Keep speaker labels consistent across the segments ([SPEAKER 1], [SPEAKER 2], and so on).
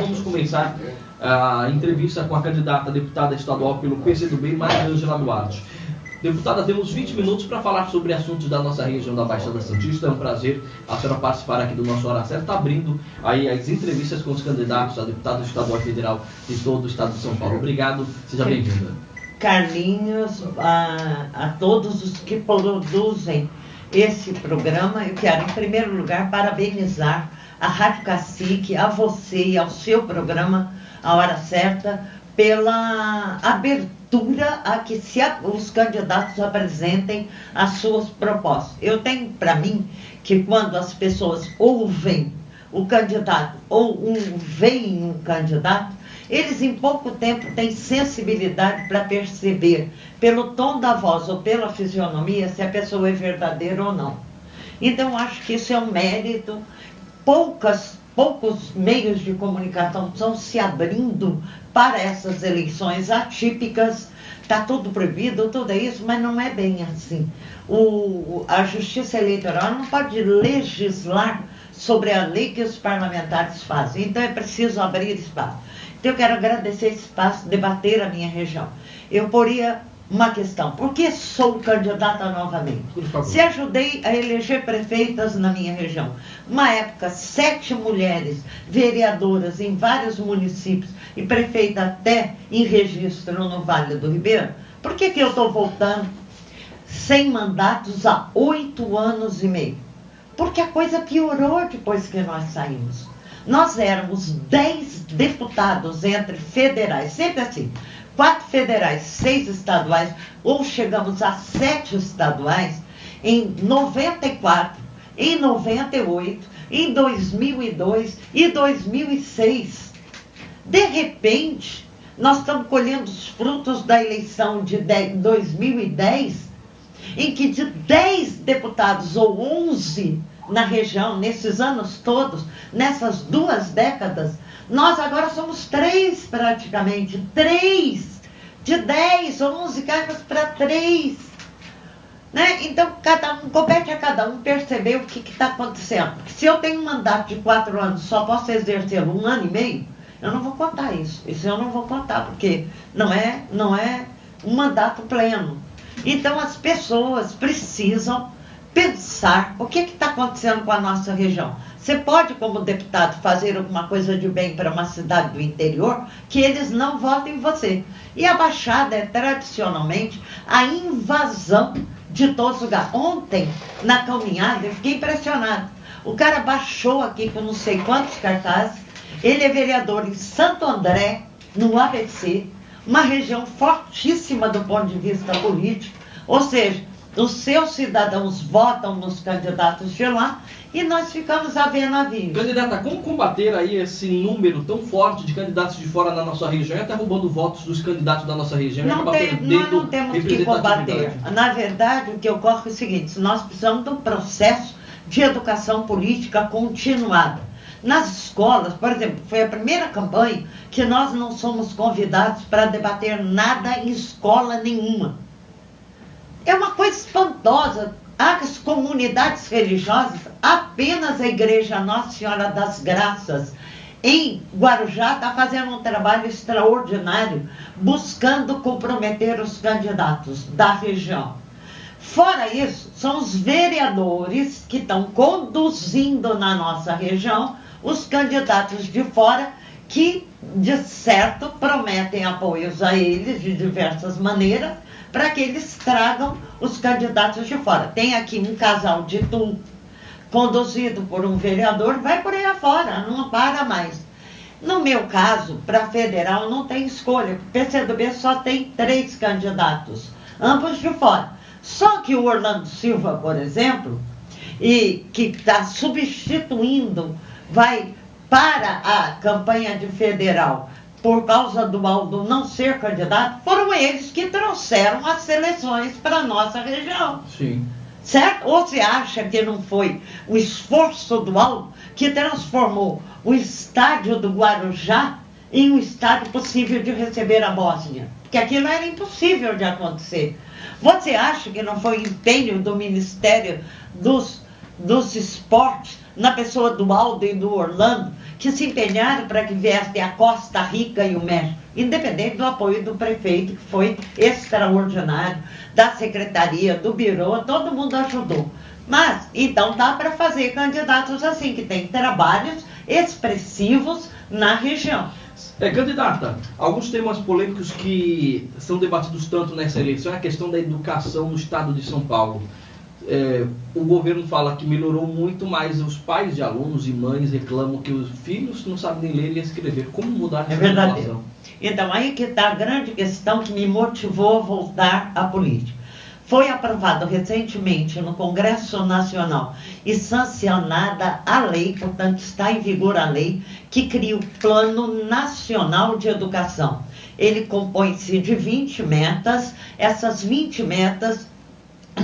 [SPEAKER 1] vamos começar a entrevista com a candidata a deputada estadual pelo PCdoB, Maria Ângela Duarte. Deputada, temos 20 minutos para falar sobre assuntos da nossa região da Baixada Santista. É um prazer a senhora participar aqui do nosso Hora Certa, abrindo aí as entrevistas com os candidatos a deputado estadual e federal de todo o estado de São Paulo. Obrigado, seja bem-vinda.
[SPEAKER 2] Carlinhos, a todos os que produzem esse programa, eu quero, em primeiro lugar, parabenizar a Rádio Cacique, a você e ao seu programa, A Hora Certa, pela abertura a que os candidatos apresentem as suas propostas. Eu tenho para mim que quando as pessoas ouvem o candidato ou veem um candidato, eles em pouco tempo têm sensibilidade para perceber, pelo tom da voz ou pela fisionomia, se a pessoa é verdadeira ou não. Então, acho que isso é um mérito. Poucos meios de comunicação estão se abrindo para essas eleições atípicas. Está tudo proibido, tudo isso, mas não é bem assim. A Justiça Eleitoral não pode legislar sobre a lei que os parlamentares fazem. Então, é preciso abrir espaço. Então, eu quero agradecer esse espaço, debater a minha região. Eu poria uma questão: por que sou candidata novamente? Se ajudei a eleger prefeitas na minha região, uma época 7 mulheres vereadoras em vários municípios e prefeita até em registro no Vale do Ribeira, por que eu estou voltando sem mandatos há 8 anos e meio? Porque a coisa piorou depois que nós saímos. Nós éramos 10 deputados entre federais, sempre assim, 4 federais, 6 estaduais, ou chegamos a 7 estaduais, em 94, em 98, em 2002 e 2006. De repente, nós estamos colhendo os frutos da eleição de 2010, em que de 10 deputados ou 11 na região, nesses anos todos, nessas 2 décadas, nós agora somos 3 praticamente, 3 de 10, 11 cargos para 3. Né? Então, compete a cada um perceber o que está acontecendo. Porque se eu tenho um mandato de 4 anos, só posso exercê-lo 1 ano e meio, eu não vou contar isso. Isso eu não vou contar, porque não é um mandato pleno. Então, as pessoas precisam pensar o que está acontecendo com a nossa região. Você pode, como deputado, fazer alguma coisa de bem para uma cidade do interior, que eles não votem em você. E a Baixada é, tradicionalmente, a invasão de todos os lugares. Ontem, na caminhada, eu fiquei impressionado. O cara baixou aqui com não sei quantos cartazes. Ele é vereador em Santo André, no ABC, uma região fortíssima do ponto de vista político. Ou seja, os seus cidadãos votam nos candidatos de lá e nós ficamos a ver navio.
[SPEAKER 1] Candidata, como combater aí esse número tão forte de candidatos de fora na nossa região e até roubando votos dos candidatos da nossa região?
[SPEAKER 2] Nós não temos que combater. Na verdade, o que ocorre é o seguinte: nós precisamos de um processo de educação política continuada. Nas escolas, por exemplo, foi a primeira campanha que nós não somos convidados para debater nada em escola nenhuma. É uma coisa espantosa. As comunidades religiosas, apenas a Igreja Nossa Senhora das Graças, em Guarujá, está fazendo um trabalho extraordinário, buscando comprometer os candidatos da região. Fora isso, são os vereadores que estão conduzindo na nossa região os candidatos de fora, que, de certo, prometem apoios a eles de diversas maneiras, para que eles tragam os candidatos de fora. Tem aqui um casal de Itu, conduzido por um vereador, vai por aí afora, não para mais. No meu caso, para federal, não tem escolha. O PCdoB só tem 3 candidatos, ambos de fora. Só que o Orlando Silva, por exemplo, e que está substituindo, vai para a campanha de federal, por causa do Aldo não ser candidato, foram eles que trouxeram as seleções para a nossa região.
[SPEAKER 1] Sim.
[SPEAKER 2] Certo? Ou você acha que não foi o esforço do Aldo que transformou o estádio do Guarujá em um estádio possível de receber a Bósnia? Porque aquilo era impossível de acontecer. Você acha que não foi empenho do Ministério dos Esportes, na pessoa do Aldo e do Orlando, que se empenharam para que viesse a Costa Rica e o México, independente do apoio do prefeito, que foi extraordinário, da secretaria, do birô, todo mundo ajudou. Mas, então dá para fazer candidatos assim, que têm trabalhos expressivos na região.
[SPEAKER 1] Candidata, alguns temas polêmicos que são debatidos tanto nessa eleição é a questão da educação no estado de São Paulo. O governo fala que melhorou muito, mas os pais de alunos e mães reclamam que os filhos não sabem nem ler e escrever. Como mudar essa situação?
[SPEAKER 2] Então, aí que está a grande questão que me motivou a voltar à política. Foi aprovado recentemente no Congresso Nacional e sancionada a lei, portanto está em vigor a lei, que cria o Plano Nacional de Educação. Ele compõe-se de 20 metas, essas 20 metas,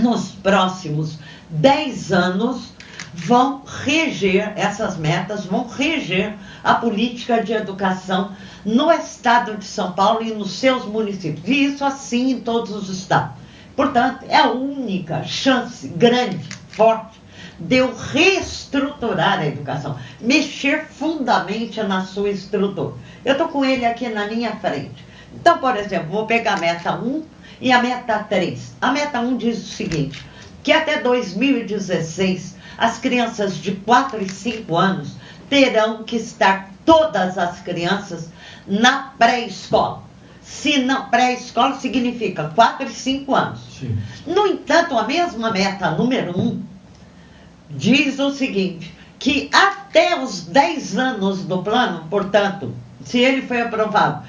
[SPEAKER 2] nos próximos 10 anos, vão reger, essas metas vão reger a política de educação no estado de São Paulo e nos seus municípios. E isso assim em todos os estados. Portanto, é a única chance grande, forte, de eu reestruturar a educação, mexer fundamentalmente na sua estrutura. Eu estou com ele aqui na minha frente. Então, por exemplo, vou pegar a meta 1 e a meta 3. A meta 1 diz o seguinte, que até 2016, as crianças de 4 e 5 anos terão que estar todas as crianças na pré-escola. Se não, pré-escola significa 4 e 5 anos.
[SPEAKER 1] Sim.
[SPEAKER 2] No entanto, a mesma meta número 1 diz o seguinte, que até os 10 anos do plano, portanto, se ele foi aprovado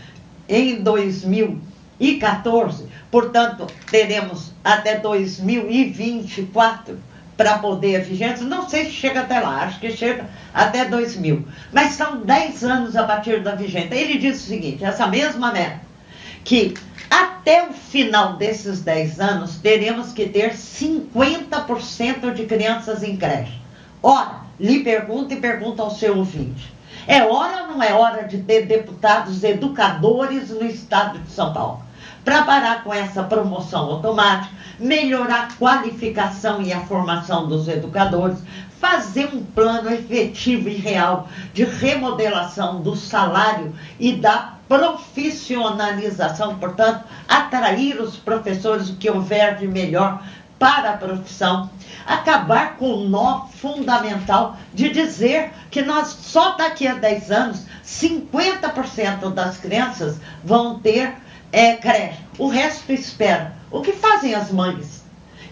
[SPEAKER 2] em 2014, portanto, teremos até 2024 para poder a vigência. Não sei se chega até lá, acho que chega até 2000. Mas são 10 anos a partir da vigência. Ele diz o seguinte, essa mesma meta, que até o final desses 10 anos teremos que ter 50% de crianças em creche. Ora, lhe pergunto e pergunto ao seu ouvinte, é hora ou não é hora de ter deputados educadores no estado de São Paulo? Para parar com essa promoção automática, melhorar a qualificação e a formação dos educadores, fazer um plano efetivo e real de remodelação do salário e da profissionalização, portanto, atrair os professores, o que houver de melhor para a profissão, acabar com o nó fundamental de dizer que nós só daqui a 10 anos, 50% das crianças vão ter creche, o resto espera. O que fazem as mães?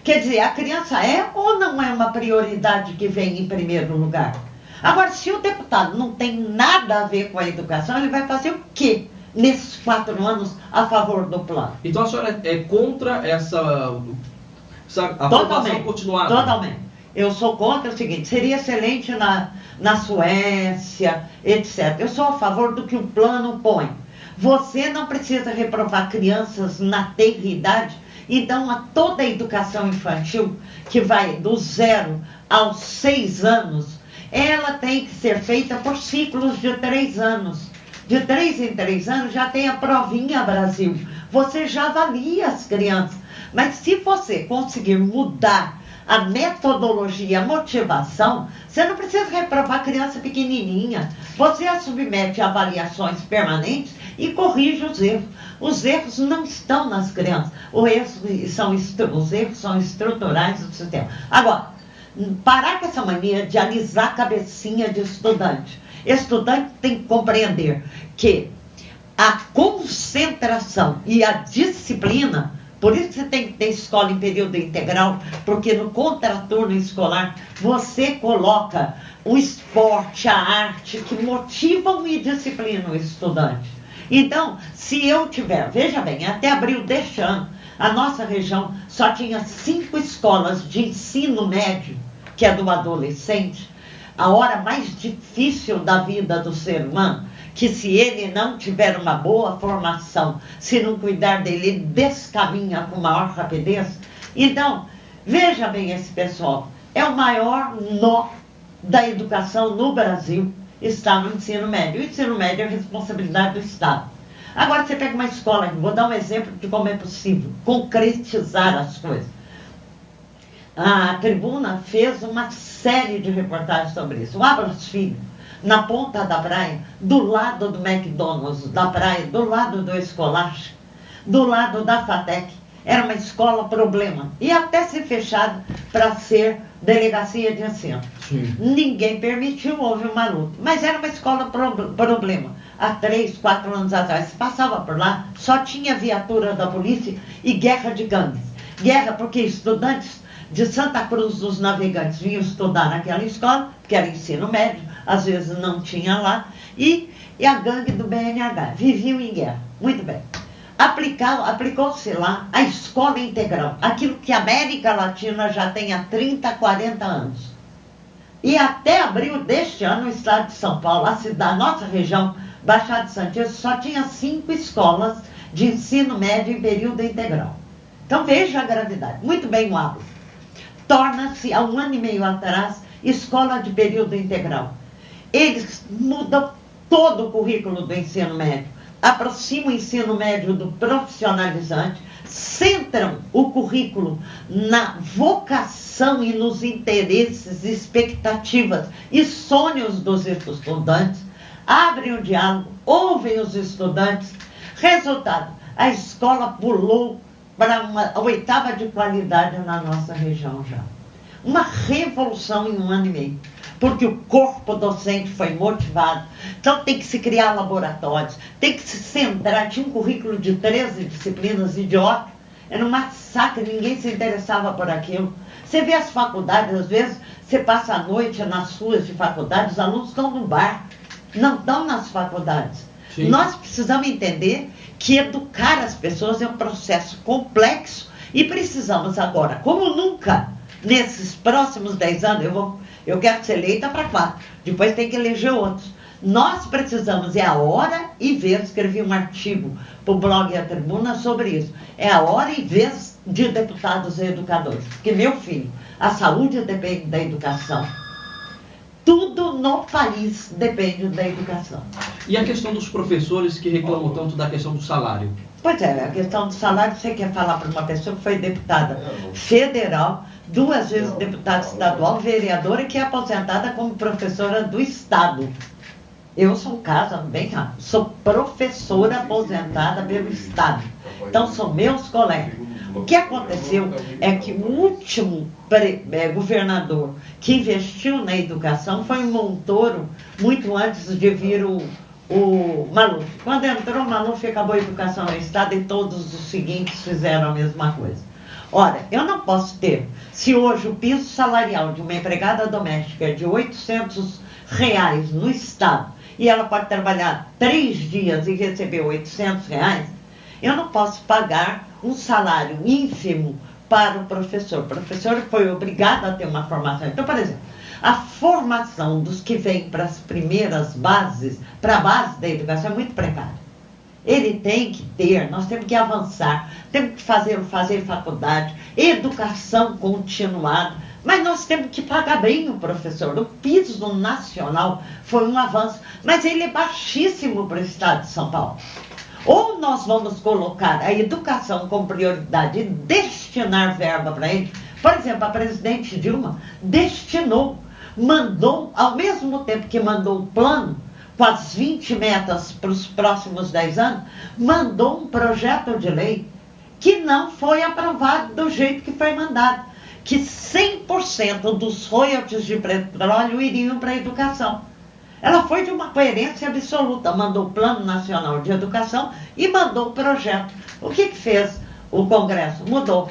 [SPEAKER 2] Quer dizer, a criança é ou não é uma prioridade que vem em primeiro lugar? Agora, se o deputado não tem nada a ver com a educação, ele vai fazer o quê nesses 4 anos a favor do plano?
[SPEAKER 1] Então a senhora é contra essa aprovação continuada?
[SPEAKER 2] Totalmente. Eu sou contra o seguinte, seria excelente na Suécia, etc. Eu sou a favor do que o plano põe. Você não precisa reprovar crianças na tenra idade, então toda a educação infantil, que vai do 0 aos 6 anos, ela tem que ser feita por ciclos de 3 anos. De 3 em 3 anos já tem a provinha Brasil. Você já avalia as crianças. Mas se você conseguir mudar a metodologia, a motivação, você não precisa reprovar criança pequenininha. Você a submete a avaliações permanentes e corrige os erros. Os erros não estão nas crianças. Os erros são estruturais do sistema. Agora, parar com essa mania de alisar a cabecinha de estudante. Estudante tem que compreender que a concentração e a disciplina, por isso que você tem que ter escola em período integral, porque no contraturno escolar você coloca o esporte, a arte, que motivam e disciplinam o estudante. Então, se eu tiver, veja bem, até abril deste ano, a nossa região só tinha 5 escolas de ensino médio, que é do adolescente, a hora mais difícil da vida do ser humano, que se ele não tiver uma boa formação, se não cuidar dele, ele descaminha com maior rapidez. Então, veja bem esse pessoal, é o maior nó da educação no Brasil, está no ensino médio. O ensino médio é responsabilidade do Estado. Agora você pega uma escola, vou dar um exemplo de como é possível concretizar as coisas. A Tribuna fez uma série de reportagens sobre isso. O Abrams Filho, na ponta da praia, do lado do McDonald's da praia, do lado do Escolache, do lado da FATEC. Era uma escola problema. E até ser fechada para ser delegacia de ensino.
[SPEAKER 1] Sim.
[SPEAKER 2] Ninguém permitiu, houve uma luta. Mas era uma escola problema. Há 3, 4 anos atrás, se passava por lá, só tinha viatura da polícia e guerra de gangues. Guerra porque estudantes de Santa Cruz dos Navegantes vinham estudar naquela escola, que era ensino médio, às vezes não tinha lá, e a gangue do BNH viviam em guerra. Muito bem. Aplicou-se lá a escola integral, aquilo que a América Latina já tem há 30, 40 anos. E até abril deste ano, o estado de São Paulo, a nossa região, Baixada Santista, só tinha 5 escolas de ensino médio em período integral. Então veja a gravidade. Muito bem, o Abel. Torna-se, há 1 ano e meio atrás, escola de período integral. Eles mudam todo o currículo do ensino médio. Aproxima o ensino médio do profissionalizante, centram o currículo na vocação e nos interesses, expectativas e sonhos dos estudantes, abrem o diálogo, ouvem os estudantes. Resultado, a escola pulou para a 8ª de qualidade na nossa região já. Uma revolução em 1 ano e meio. Porque o corpo docente foi motivado. Então tem que se criar laboratórios, tem que se centrar. Tinha um currículo de 13 disciplinas idiota. Era um massacre, ninguém se interessava por aquilo. Você vê as faculdades, às vezes, você passa a noite nas ruas de faculdade, os alunos estão no bar, não estão nas faculdades. Sim. Nós precisamos entender que educar as pessoas é um processo complexo e precisamos agora, como nunca, nesses próximos 10 anos, eu quero ser eleita para 4, depois tem que eleger outros. Nós precisamos, é a hora e vez, escrevi um artigo para o blog A Tribuna sobre isso, é a hora e vez de deputados e educadores. Porque, meu filho, a saúde depende da educação. Tudo no país depende da educação.
[SPEAKER 1] E a questão dos professores que reclamam tanto da questão do salário?
[SPEAKER 2] Pois é, a questão do salário, você quer falar para uma pessoa que foi deputada federal, 2 vezes deputada estadual, vereadora, que é aposentada como professora do Estado. Eu sou um caso bem rápido, sou professora aposentada pelo Estado. Então, são meus colegas. O que aconteceu é que o último governador que investiu na educação foi um Montoro, muito antes de vir o Maluf. Quando entrou o Maluf, acabou a educação no Estado e todos os seguintes fizeram a mesma coisa. Ora, eu não posso ter, se hoje o piso salarial de uma empregada doméstica é de R$800 no Estado e ela pode trabalhar 3 dias e receber R$800, eu não posso pagar um salário ínfimo para o professor. O professor foi obrigado a ter uma formação. Então, por exemplo, a formação dos que vêm para as primeiras bases, para a base da educação, é muito precária. Ele tem que ter, nós temos que avançar, temos que fazer faculdade, educação continuada, mas nós temos que pagar bem o professor. O piso nacional foi um avanço, mas ele é baixíssimo para o estado de São Paulo. Ou nós vamos colocar a educação como prioridade e destinar verba para ele. Por exemplo, a presidente Dilma mandou, ao mesmo tempo que mandou o plano, com as 20 metas para os próximos 10 anos, mandou um projeto de lei que não foi aprovado do jeito que foi mandado, que 100% dos royalties de petróleo iriam para a educação. Ela foi de uma coerência absoluta, mandou o Plano Nacional de Educação e mandou o projeto. O que fez o Congresso? Mudou,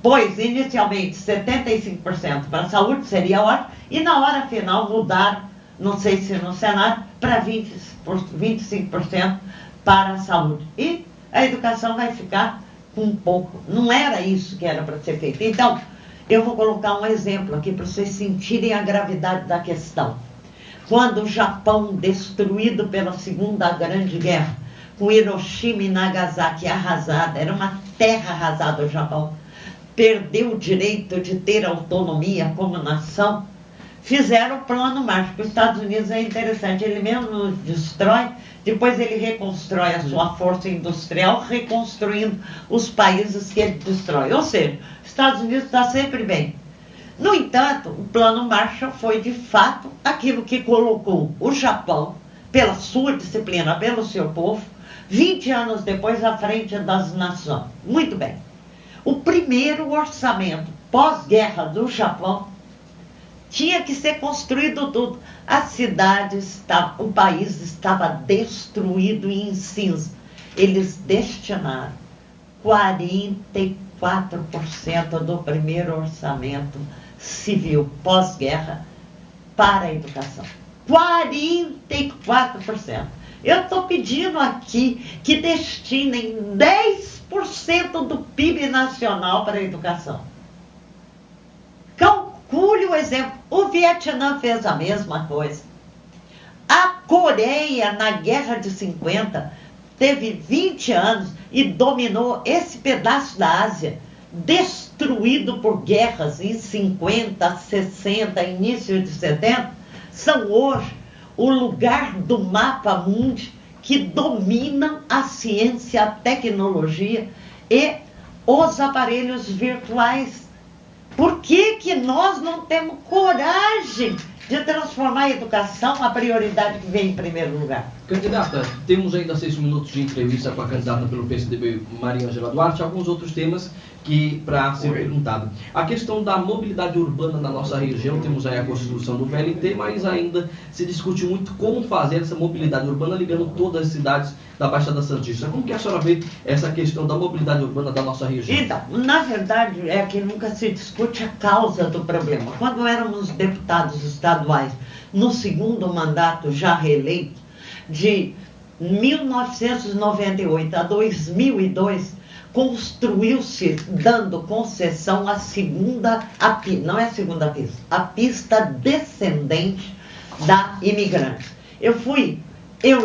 [SPEAKER 2] pôs inicialmente 75% para a saúde, seria ótimo, e na hora final mudaram, não sei se no Senado, para 25% para a saúde. E a educação vai ficar com um pouco. Não era isso que era para ser feito. Então, eu vou colocar um exemplo aqui para vocês sentirem a gravidade da questão. Quando o Japão, destruído pela Segunda Grande Guerra, com Hiroshima e Nagasaki arrasada, era uma terra arrasada o Japão, perdeu o direito de ter autonomia como nação, fizeram o plano Marshall. Os Estados Unidos é interessante, ele mesmo destrói, depois ele reconstrói a sua força industrial, reconstruindo os países que ele destrói. Ou seja, os Estados Unidos está sempre bem. No entanto, o Plano Marshall foi, de fato, aquilo que colocou o Japão, pela sua disciplina, pelo seu povo, 20 anos depois, à frente das nações. Muito bem. O primeiro orçamento pós-guerra do Japão tinha que ser construído tudo. As cidades, o país estava destruído e em cinza. Eles destinaram 44% do primeiro orçamento civil pós-guerra para a educação. 44%. Eu estou pedindo aqui que destinem 10% do PIB nacional para a educação. Calcule o exemplo. O Vietnã fez a mesma coisa. A Coreia, na Guerra de 50, teve 20 anos e dominou esse pedaço da Ásia, destruído por guerras em 50, 60, início de 70, são hoje o lugar do mapa mundi que dominam a ciência, a tecnologia e os aparelhos virtuais. Por que nós não temos coragem de transformar a educação a prioridade que vem em primeiro lugar?
[SPEAKER 1] Candidata, temos ainda 6 minutos de entrevista com a candidata pelo PSDB, Maria Ângela Duarte, alguns outros temas que para ser perguntado. A questão da mobilidade urbana na nossa região, temos aí a construção do VLT, mas ainda se discute muito como fazer essa mobilidade urbana ligando todas as cidades da Baixada Santista. Como que a senhora vê essa questão da mobilidade urbana da nossa região?
[SPEAKER 2] Então, na verdade, é que nunca se discute a causa do problema. Quando éramos deputados estaduais, no segundo mandato já reeleito, de 1998 a 2002, construiu-se, dando concessão à segunda, não é a segunda pista, a pista descendente da Imigrantes. Eu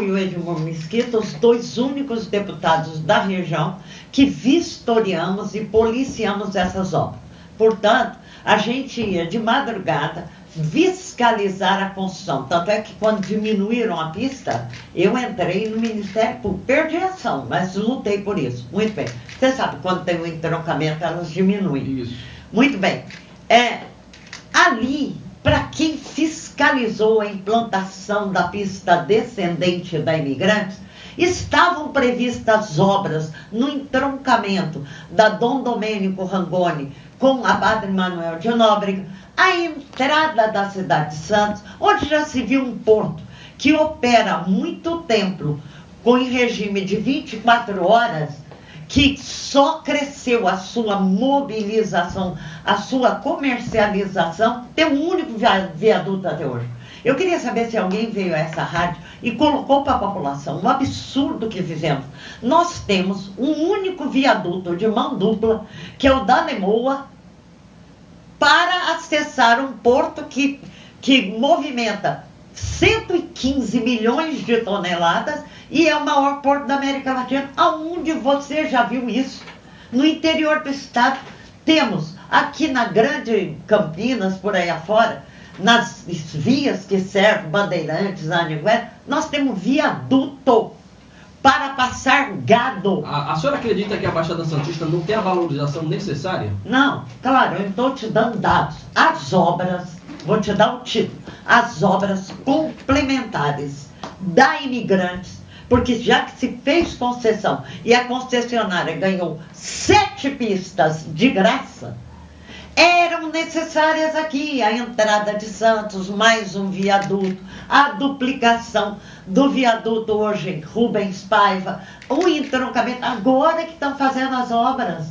[SPEAKER 2] e o Edmur Mesquita, os dois únicos deputados da região que vistoriamos e policiamos essas obras. Portanto, a gente ia de madrugada fiscalizar a construção. Tanto é que quando diminuíram a pista, eu entrei no Ministério Público. Perdi a ação, mas lutei por isso. Muito bem. Você sabe, quando tem um entroncamento, elas diminuem.
[SPEAKER 1] Isso.
[SPEAKER 2] Muito bem. Ali, para quem fiscalizou a implantação da pista descendente da Imigrantes, estavam previstas obras no entroncamento da Dom Domênico Rangoni com a Padre Manuel de Nóbrega, a entrada da cidade de Santos, onde já se viu um porto que opera há muito tempo em regime de 24 horas, que só cresceu a sua mobilização, a sua comercialização, tem um único viaduto até hoje. Eu queria saber se alguém veio a essa rádio e colocou para a população um absurdo que fizemos. Nós temos um único viaduto de mão dupla, que é o da Lemoa, para acessar um porto que movimenta 115 milhões de toneladas e é o maior porto da América Latina. Aonde você já viu isso? No interior do estado, temos aqui na Grande Campinas, por aí afora, nas vias que servem Bandeirantes, Anhanguera, nós temos viaduto para passar gado.
[SPEAKER 1] A senhora acredita que a Baixada Santista não tem a valorização necessária?
[SPEAKER 2] Não, claro, eu estou te dando dados. As obras, vou te dar o título, as obras complementares da Imigrantes, porque já que se fez concessão e a concessionária ganhou 7 pistas de graça, eram necessárias aqui a entrada de Santos, mais um viaduto, a duplicação do viaduto hoje em Rubens Paiva, o entroncamento, agora que estão fazendo as obras.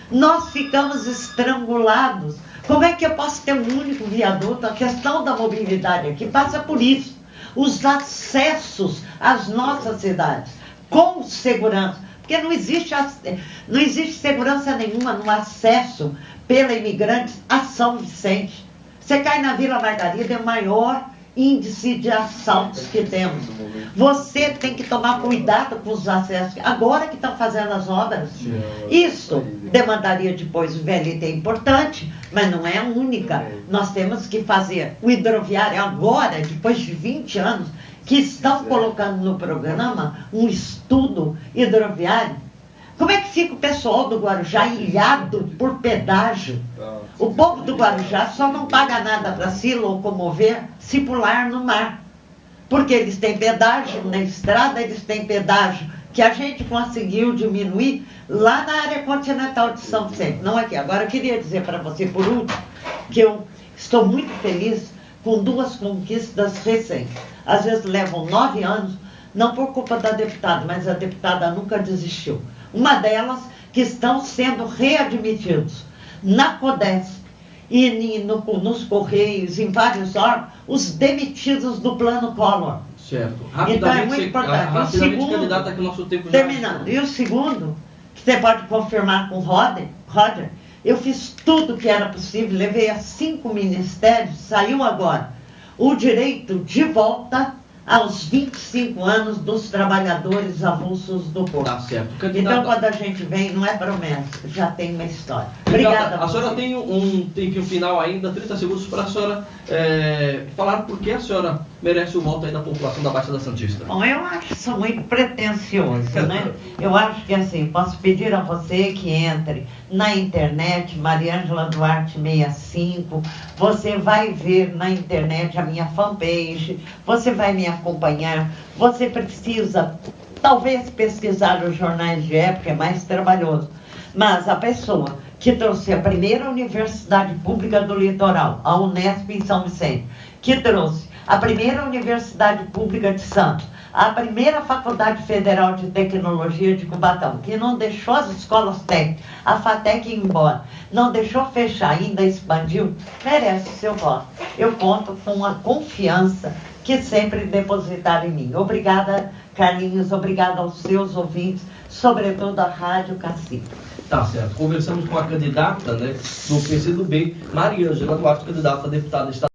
[SPEAKER 2] Nós ficamos estrangulados. Como é que eu posso ter um único viaduto? A questão da mobilidade aqui passa por isso. Os acessos às nossas cidades, com segurança, porque não existe segurança nenhuma no acesso pela Imigrantes a São Vicente. Você cai na Vila Margarida, é o maior índice de assaltos que temos. Você tem que tomar cuidado com os acessos. Agora que estão fazendo as obras, isso demandaria depois o VLT, é importante, mas não é a única. Nós temos que fazer o hidroviário agora, depois de 20 anos, que estão colocando no programa um estudo hidroviário Como é que fica o pessoal do Guarujá ilhado por pedágio? O povo do Guarujá só não paga nada para se locomover se pular no mar. Porque eles têm pedágio na estrada, eles têm pedágio que a gente conseguiu diminuir lá na área continental de São Vicente, não aqui. Agora, eu queria dizer para você, por último, que eu estou muito feliz com duas conquistas recentes. Às vezes levam 9 anos, não por culpa da deputada, mas a deputada nunca desistiu. Uma delas, que estão sendo readmitidos na CODESP e nos Correios, em vários órgãos, os demitidos do Plano Collor.
[SPEAKER 1] Certo.
[SPEAKER 2] Então é muito importante.
[SPEAKER 1] Rapidamente,
[SPEAKER 2] O segundo,
[SPEAKER 1] candidata, que o nosso tempo já
[SPEAKER 2] terminando, e o segundo, que você pode confirmar com o Roger, eu fiz tudo que era possível, levei a 5 ministérios, saiu agora o direito de volta aos 25 anos dos trabalhadores avulsos do povo.
[SPEAKER 1] Tá certo.
[SPEAKER 2] Então, quando a gente vem, não é promessa, já tem uma história. Obrigada.
[SPEAKER 1] A senhora tem um tempinho final ainda, 30 segundos, para a senhora falar por que a senhora merece o voto aí da população da Baixada Santista.
[SPEAKER 2] Bom, eu acho isso muito pretensioso, né? Eu acho que assim, posso pedir a você que entre na internet, Mariângela Duarte 65, você vai ver na internet a minha fanpage, você vai me acompanhar, você precisa talvez pesquisar os jornais de época, é mais trabalhoso, mas a pessoa que trouxe a primeira universidade pública do litoral, a Unesp em São Vicente, que trouxe a primeira universidade pública de Santos, a primeira faculdade federal de tecnologia de Cubatão, que não deixou as escolas técnicas, a FATEC ir embora, não deixou fechar, ainda expandiu, merece o seu voto. Eu conto com a confiança que sempre depositaram em mim. Obrigada, Carlinhos, obrigada aos seus ouvintes, sobretudo à Rádio Cacique.
[SPEAKER 1] Tá certo. Conversamos com a candidata, né, do PCdoB, Mariângela Duarte, candidata a deputada estadual.